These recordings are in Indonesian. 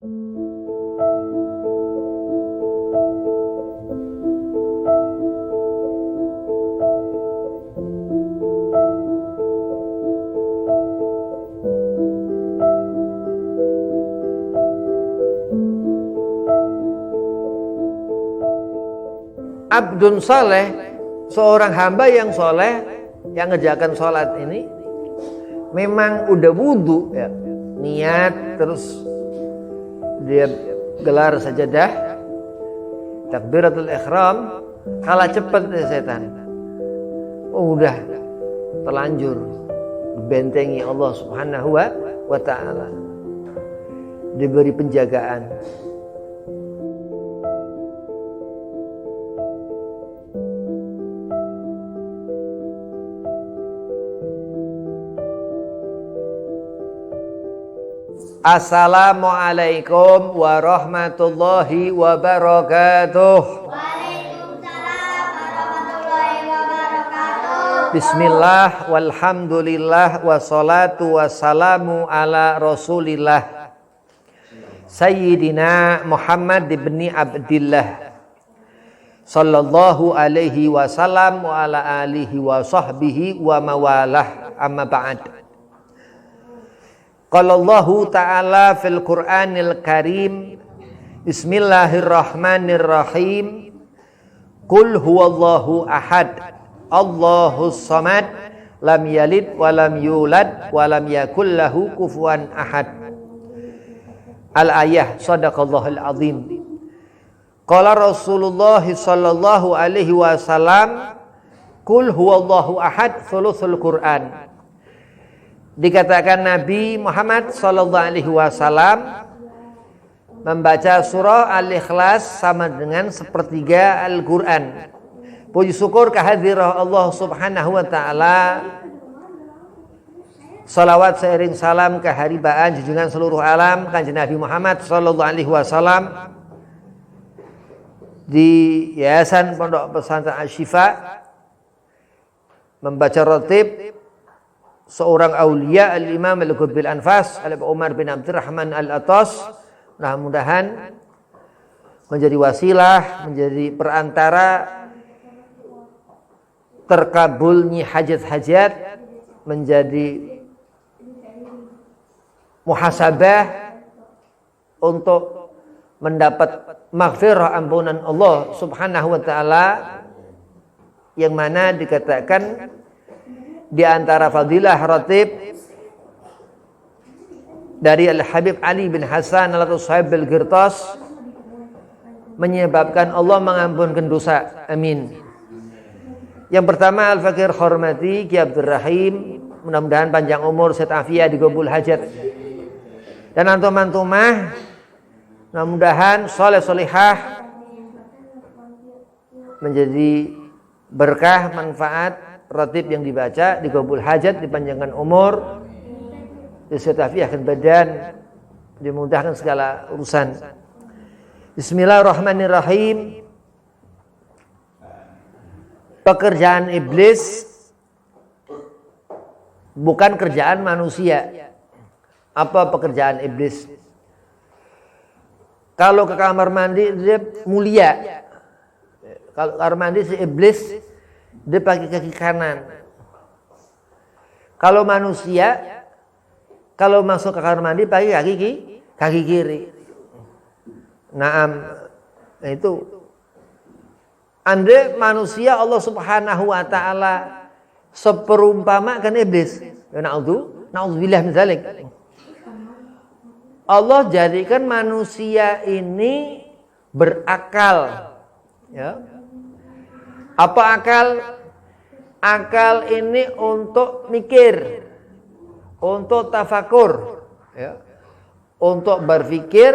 Abdun soleh, seorang hamba yang soleh, yang ngerjakan sholat ini, memang udah wudu, ya, niat, terus dia gelar sajadah, takbiratul ihram, kalah cepat ya setan. Oh, udah terlanjur dibentengi Allah Subhanahu wa ta'ala, diberi penjagaan. Assalamualaikum warahmatullahi wabarakatuh. Waalaikumsalam warahmatullahi wabarakatuh. Bismillah walhamdulillah wassalatu wassalamu ala rasulillah Sayyidina Muhammad ibni Abdillah sallallahu alaihi wasallam wa ala alihi wa sahbihi wa mawalah, amma ba'd. Qala Allahu ta'ala fil Qur'anil Karim, Bismillahirrahmanirrahim, Qul huwallahu ahad, Allahus samad, lam yalid wa lam yulad wa lam yakul lahu kufuwan ahad. Al-ayah, sadaqallahul azim. Qala Rasulullah sallallahu alaihi wasallam, Qul huwallahu ahad, thuluthul Qur'an. Dikatakan Nabi Muhammad sallallahu alaihi wasallam membaca surah Al-Ikhlas sama dengan sepertiga Al-Quran. Puji syukur kehadirat Allah Subhanahu wa ta'ala. Salawat seiring salam keharibaan junjungan seluruh alam Kanjeng Nabi Muhammad sallallahu alaihi wasallam di Yayasan Pondok Pesantren Asy-Syifa, membaca ratib seorang aulia al-Imam al-Qutbil Anfas Al Umar bin Abdurrahman Al-Atas, mudah-mudahan menjadi wasilah, menjadi perantara terkabulnya hajat-hajat, menjadi muhasabah untuk mendapat maghfirah, ampunan Allah Subhanahu wa ta'ala, yang mana dikatakan di antara fadilah ratib dari Al-Habib Ali bin Hasan Al-Sahib Al-Girtas, menyebabkan Allah mengampunkan dosa. Amin. Yang pertama, Al-Fakir hormati Ki Abdul Rahim, mudah-mudahan panjang umur, sehat afiat, digabul hajat. Dan antum-antumah, mudah-mudahan soleh solihah, menjadi berkah, manfaat ratib yang dibaca, digabul hajat, dipanjangkan umur, disetafiahkan badan, dimudahkan segala urusan. Bismillahirrahmanirrahim. Pekerjaan iblis bukan kerjaan manusia. Apa pekerjaan iblis? Kalau ke kamar mandi dia mulia. Kalau kamar mandi si iblis dia pakai kaki kanan. Kalau manusia, kalau masuk ke kamar mandi pakai kaki kiri. Naam, itu. Anda manusia, Allah Subhanahu wa ta'ala seperumpamakan iblis. Na'udzubillah min dzalik. Allah jadikan manusia ini berakal. Ya. Apa akal? Akal ini untuk mikir, untuk tafakur, ya, untuk berpikir,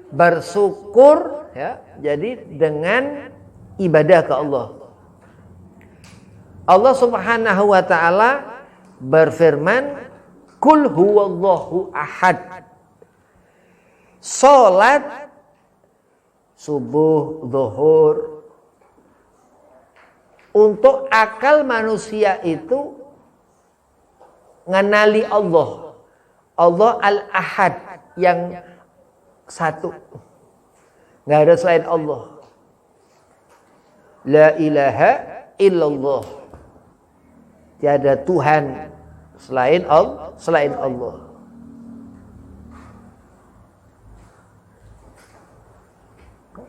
bersyukur, ya. Jadi dengan ibadah ke Allah. Allah Subhanahu wa ta'ala berfirman, Qul huwallahu ahad. Salat subuh, zuhur, untuk akal manusia itu ngenali Allah. Allah al-ahad, yang satu. Nggak ada selain Allah. La ilaha illallah. Tiada Tuhan selain Allah.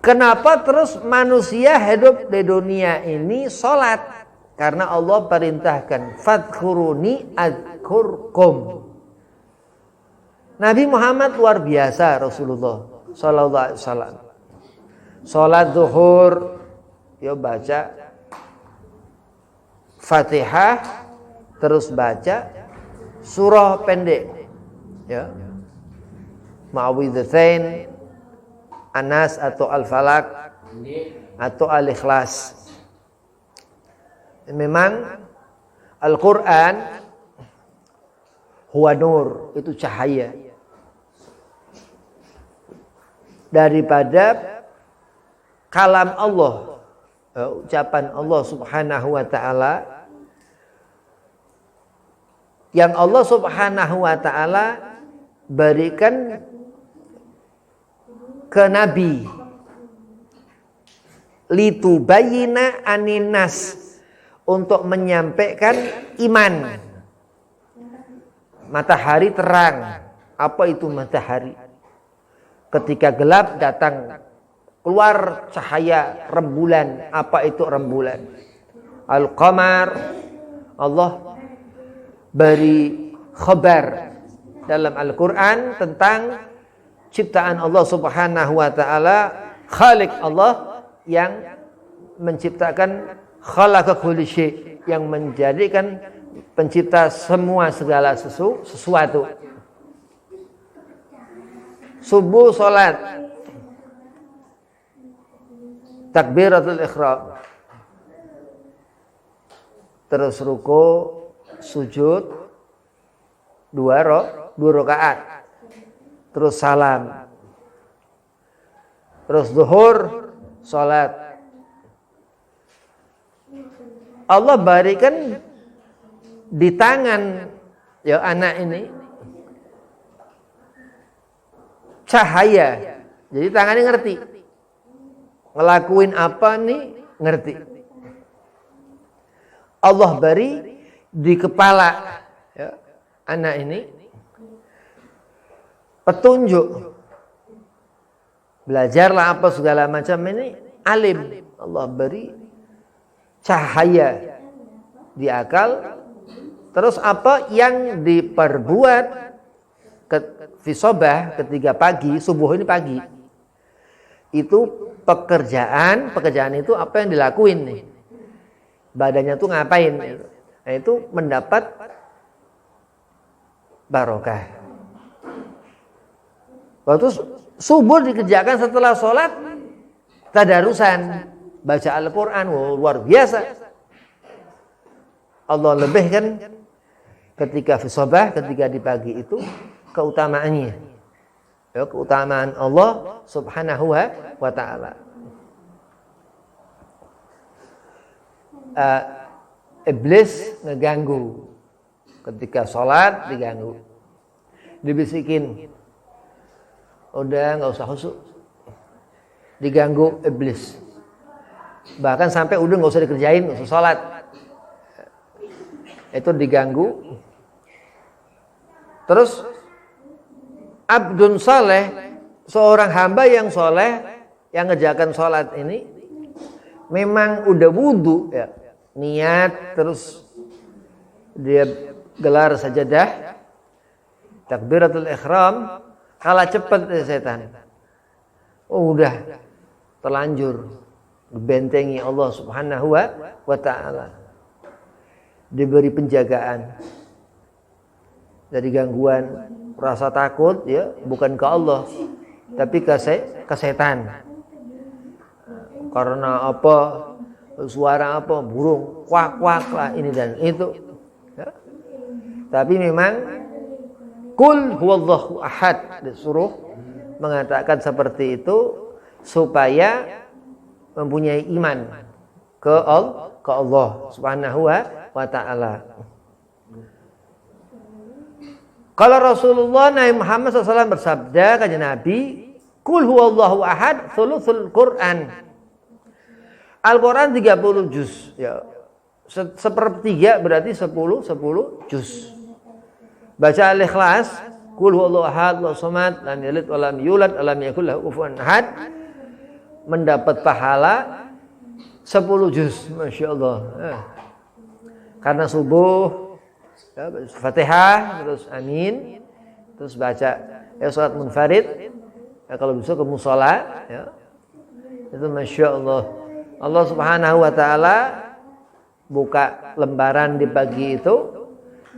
Kenapa terus manusia hidup di dunia ini sholat? Karena Allah perintahkan, fadhkuruni adzkurkum. Nabi Muhammad luar biasa, Rasulullah sallallahu alaihi wasallam. Sholat zuhur, ya baca Fatihah, terus baca surah pendek, ya, Ma'awidzatain, Anas atau Al-Falaq atau Al-Ikhlas. Memang Al-Quran huwa nur, itu cahaya daripada kalam Allah, ucapan Allah subhanahu wa ta'ala, yang Allah subhanahu wa ta'ala berikan ke Nabi, litubayyina aninas, untuk menyampaikan iman. Matahari terang. Apa itu matahari? Ketika gelap datang keluar cahaya rembulan. Apa itu rembulan? Al-Qamar. Allah beri khabar dalam Al-Quran tentang ciptaan Allah subhanahu wa ta'ala. Khalik Allah yang menciptakan, khalaqa kulli syai', yang menjadikan pencipta semua segala sesuatu. Subuh salat, takbiratul ihram, terus ruku, sujud, dua rakaat, terus salam, terus zuhur salat. Allah berikan di tangan ya anak ini cahaya. Jadi tangannya ngerti. Ngelakuin apa nih ngerti. Allah beri di kepala ya, anak ini petunjuk. Belajarlah apa segala macam ini, alim. Allah beri cahaya di akal. Terus apa yang diperbuat fisobah ketika pagi, subuh ini pagi, itu pekerjaan itu apa yang dilakuin nih, badannya tuh ngapain, nah itu mendapat barokah. Waktu subuh dikerjakan setelah sholat, tadarusan, baca Al-Quran, luar biasa. Allah lebihkan ketika fisobah, ketika di pagi itu keutamaannya, ya, keutamaan Allah subhanahu wa ta'ala. Iblis ngeganggu ketika sholat, diganggu, dibisikin, udah nggak usah khusyuk, diganggu iblis, bahkan sampai udah nggak usah dikerjain, nggak usah sholat, itu diganggu. Terus abdun saleh, seorang hamba yang soleh, yang ngerjakan sholat ini, memang udah wudu ya, niat, terus dia gelar sajadah, takbiratul ihram, kalah cepat setan, udah terlanjur dibentengi Allah subhanahu wa ta'ala, diberi penjagaan dari gangguan rasa takut, ya, bukan ke Allah tapi ke setan. Karena apa? Suara apa? Burung kuak-kuak lah, ini dan itu, ya. Tapi memang kul huwallahu ahad, disuruh mengatakan seperti itu supaya mempunyai iman ke Allah subhanahu wa ta'ala. Kalau Rasulullah Nabi Muhammad SAW bersabda, kata Nabi, Qul huwallahu ahad, thuluthul Quran. Al-Quran 30 juz. Ya. Sepertiga berarti 10 juz. Baca Al-Ikhlas, Qul huwallahu ahad, Allahu samad, lam yalid wa lam yulad, wa lam yakul lahu kufuwan ahad. Mendapat pahala 10 juz. Masya Allah. Karena subuh, ya, Fatihah, terus amin, terus baca ya salat munfarid. Ya, kalau bisa ke musola, ya. Itu Masya Allah. Allah Subhanahu wa ta'ala buka lembaran di pagi itu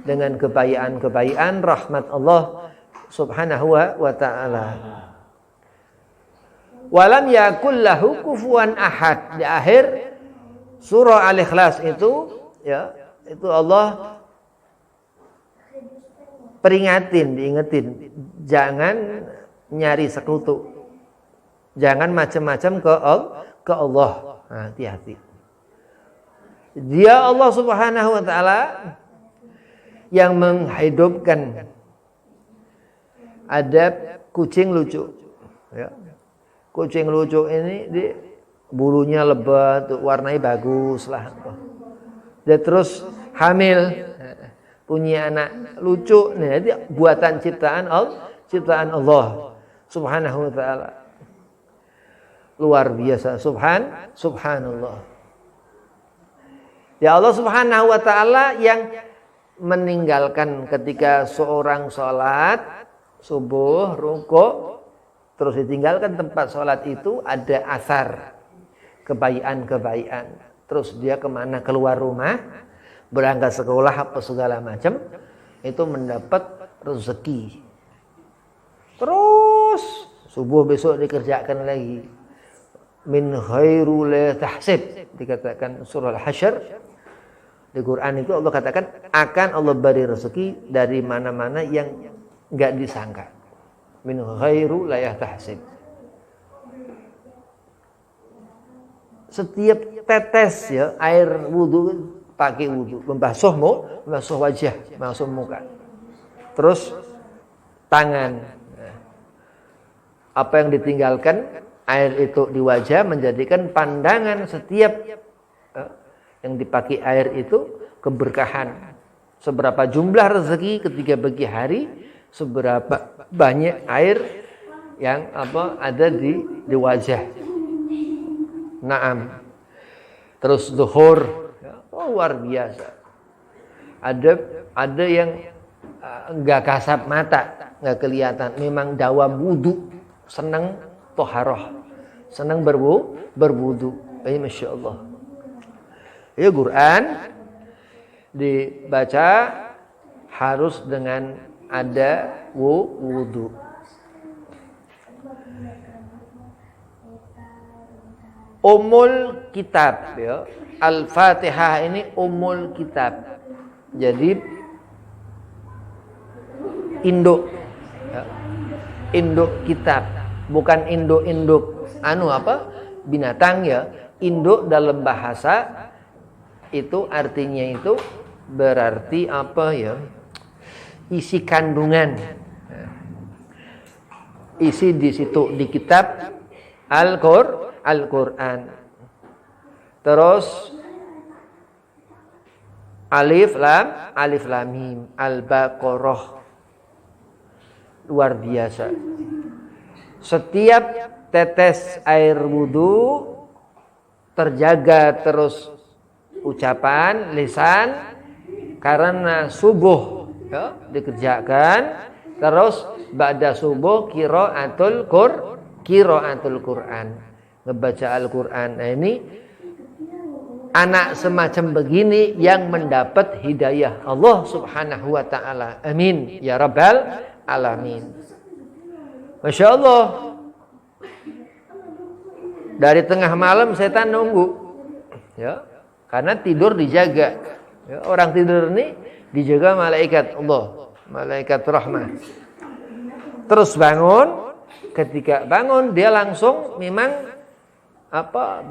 dengan kebayikan rahmat Allah Subhanahu wa ta'ala. Walam yakul lahu kufuwan ahad. Di akhir surah Al-Ikhlas itu, ya, itu Allah diingetin, jangan nyari sekutu. Jangan macam-macam ke Allah. Nah, hati-hati. Dia Allah Subhanahu wa ta'ala yang menghidupkan. Ada kucing lucu. Ya. Kucing lucu ini bulunya lebat, warnanya bagus lah. Dia terus hamil, punya anak lucu. Nah, itu buatan ciptaan Allah Subhanahu wa ta'ala. Luar biasa, subhanallah. Ya Allah Subhanahu wa ta'ala yang meninggalkan ketika seorang sholat subuh, rukuk, terus ditinggalkan tempat sholat itu ada asar kebaikan. Terus dia kemana? Keluar rumah, berangkat sekolah apa segala macam, itu mendapat rezeki. Terus subuh besok dikerjakan lagi. Min khairul tahsib, dikatakan surah Al-Hasyr. Di Quran itu Allah katakan akan Allah beri rezeki dari mana-mana yang enggak disangka. Min khairul tahsib. Setiap tetes ya air wudu, pakai wudu, membasuh wajah, membasuh muka. Terus tangan. Apa yang ditinggalkan air itu di wajah menjadikan pandangan setiap yang dipakai air itu keberkahan. Seberapa jumlah rezeki ketika pagi hari, seberapa banyak air yang ada di wajah. Naam. Terus zuhur, luar biasa. Ada yang enggak kasat mata, enggak kelihatan, memang dawam wudu, senang toharoh, senang berwudu. Masya Allah. Ya, Quran dibaca harus dengan ada wudu. Ummul kitab, ya. Al-Fatihah ini ummul kitab. Jadi induk, ya. Induk kitab. Bukan induk binatang, ya. Induk dalam bahasa itu artinya itu berarti ya? Isi kandungan. Isi di situ di kitab Al-Quran. Terus alif lam mim, Al-Baqarah. Luar biasa. Setiap tetes air wudu terjaga terus ucapan lisan karena subuh, ya, dikerjakan. Terus ba'da subuh qiraatul Quran, ngebaca Al-Quran. Nah, ini anak semacam begini yang mendapat hidayah Allah Subhanahu wa ta'ala. Amin ya rabbal alamin. Masya Allah. Dari tengah malam setan nunggu, ya, karena tidur dijaga. Ya, orang tidur ini dijaga malaikat Allah, malaikat rahmah. Terus bangun, ketika bangun dia langsung memang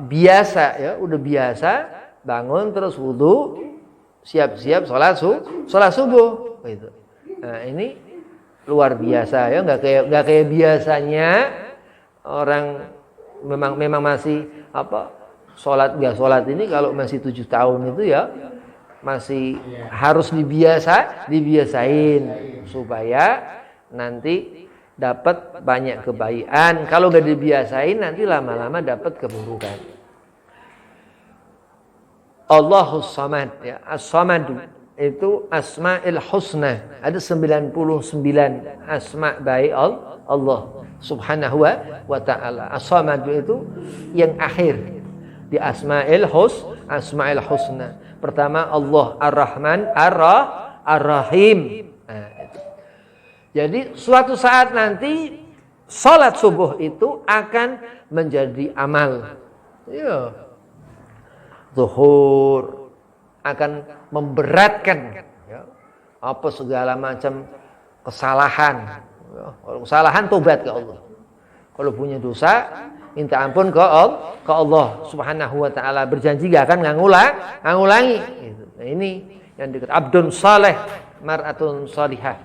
biasa, ya, udah biasa bangun terus wudu, siap-siap sholat subuh, gitu. Nah, ini luar biasa, ya, nggak kayak biasanya orang memang masih sholat ini kalau masih 7 tahun itu ya masih harus dibiasain supaya nanti dapat banyak kebaikan. Kalau nggak dibiasain nanti lama-lama dapat keburukan. Allahus Samad ya, As-Samadu itu Asma'il Husna. Ada 99 asma baik Allah Subhanahu wa ta'ala. As-Samadu itu yang akhir di Asma'il Husna. Pertama Allah Ar-Rahman Ar-Rahim. Nah, itu. Jadi suatu saat nanti salat subuh itu akan menjadi amal. Ya. Zuhur akan memberatkan ya. Apa segala macam kesalahan. Ya. Kalau kesalahan tobat ke Allah. Kalau punya dosa minta ampun ke Allah Subhanahu wa ta'ala, berjanji gak akan ngulangi gitu. Nah, ini yang dikatakan abdun saleh mar'atun salihah,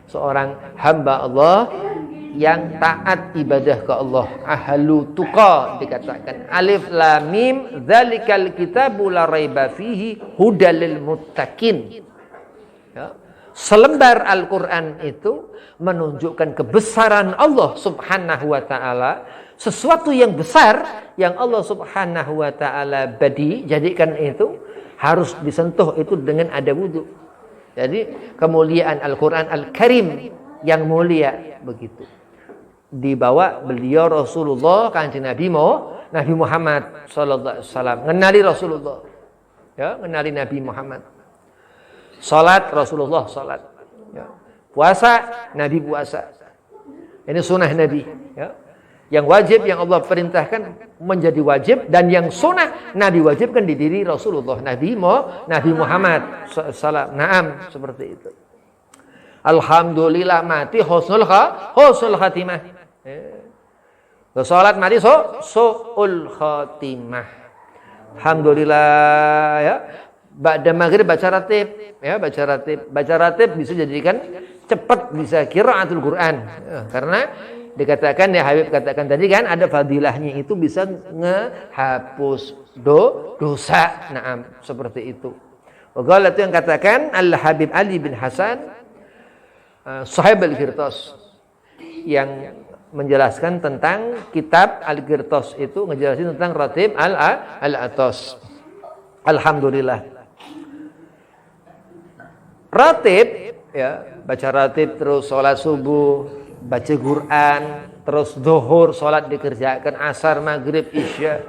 seorang hamba Allah yang taat ibadah ke Allah, ahlu tuqa dikatakan, alif lam mim dzalikal kitabu la raiba fihi hudal lil muttaqin ya. Selembar Al-Quran itu menunjukkan kebesaran Allah Subhanahu wa ta'ala, sesuatu yang besar yang Allah Subhanahu wa ta'ala jadikan itu harus disentuh itu dengan ada wudu. Jadi kemuliaan Al-Quran Al-Karim yang mulia begitu. Dibawa beliau Rasulullah kanjeng Nabi Muhammad sallallahu alaihi wasallam, ngenali Rasulullah. Ya, ngenali Nabi Muhammad. Salat Rasulullah salat. Ya. Puasa Nabi puasa. Ini sunnah Nabi, ya. Yang wajib yang Allah perintahkan menjadi wajib, dan yang sunnah Nabi wajibkan di diri Rasulullah Nabi Muhammad sallallahu. Naam, seperti itu. Alhamdulillah mati husnul khatimah. Salat mati su'ul khatimah. Alhamdulillah ya. Ba'da maghrib baca ratib ya, baca ratib bisa jadikan cepat, bisa qiraatul Quran ya, karena dikatakan ya Habib katakan tadi kan ada fadilahnya itu bisa ngehapus dosa. Naam, seperti itu. Waqala itu yang katakan Al Habib Ali bin Hasan Sahib Al-Qirtas yang menjelaskan tentang kitab Al-Qirtas, itu ngejelasin tentang ratib al-atas. Alhamdulillah. Ratib ya, baca ratib terus sholat subuh, baca Quran, terus zuhur sholat dikerjakan, asar, maghrib, isya,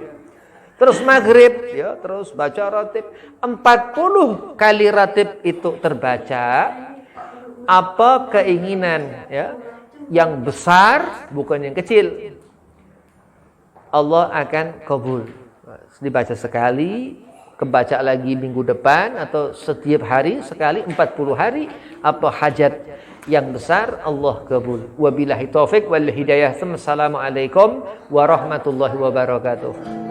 terus maghrib ya, terus baca ratib 40 kali ratib itu terbaca. Apa keinginan ya yang besar, bukan yang kecil, Allah akan kabul. Dibaca sekali, kebaca lagi minggu depan atau setiap hari sekali 40 hari, apa hajat yang besar Allah kabul. Wabillahi taufik wal hidayah. Assalamualaikum warahmatullahi wabarakatuh.